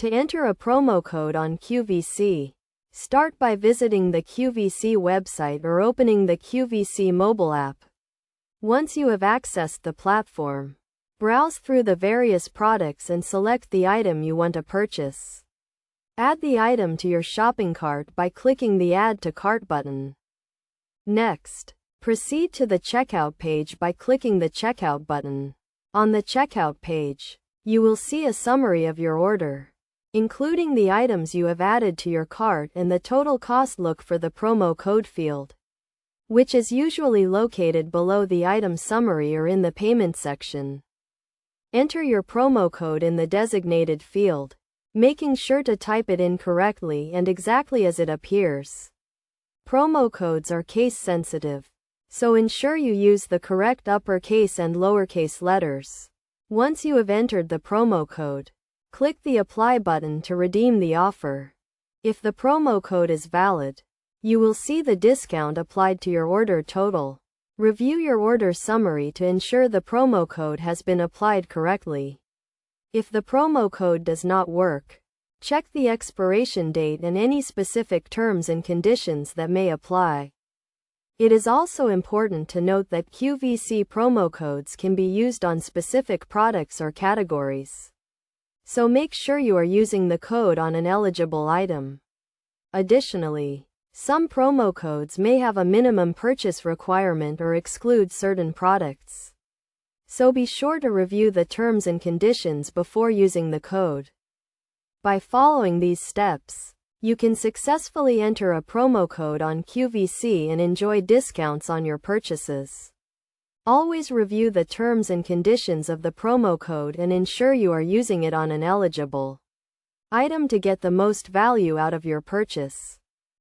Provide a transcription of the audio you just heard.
To enter a promo code on QVC, start by visiting the QVC website or opening the QVC mobile app. Once you have accessed the platform, browse through the various products and select the item you want to purchase. Add the item to your shopping cart by clicking the Add to Cart button. Next, proceed to the checkout page by clicking the Checkout button. On the checkout page, you will see a summary of your order, including the items you have added to your cart and the total cost. Look for the promo code field, which is usually located below the item summary or in the payment section. Enter your promo code in the designated field, making sure to type it in correctly and exactly as it appears. Promo codes are case sensitive, so ensure you use the correct uppercase and lowercase letters. Once you have entered the promo code, click the Apply button to redeem the offer. If the promo code is valid, you will see the discount applied to your order total. Review your order summary to ensure the promo code has been applied correctly. If the promo code does not work, check the expiration date and any specific terms and conditions that may apply. It is also important to note that QVC promo codes can be used on specific products or categories, so make sure you are using the code on an eligible item. Additionally, some promo codes may have a minimum purchase requirement or exclude certain products, so be sure to review the terms and conditions before using the code. By following these steps, you can successfully enter a promo code on QVC and enjoy discounts on your purchases. Always review the terms and conditions of the promo code and ensure you are using it on an eligible item to get the most value out of your purchase.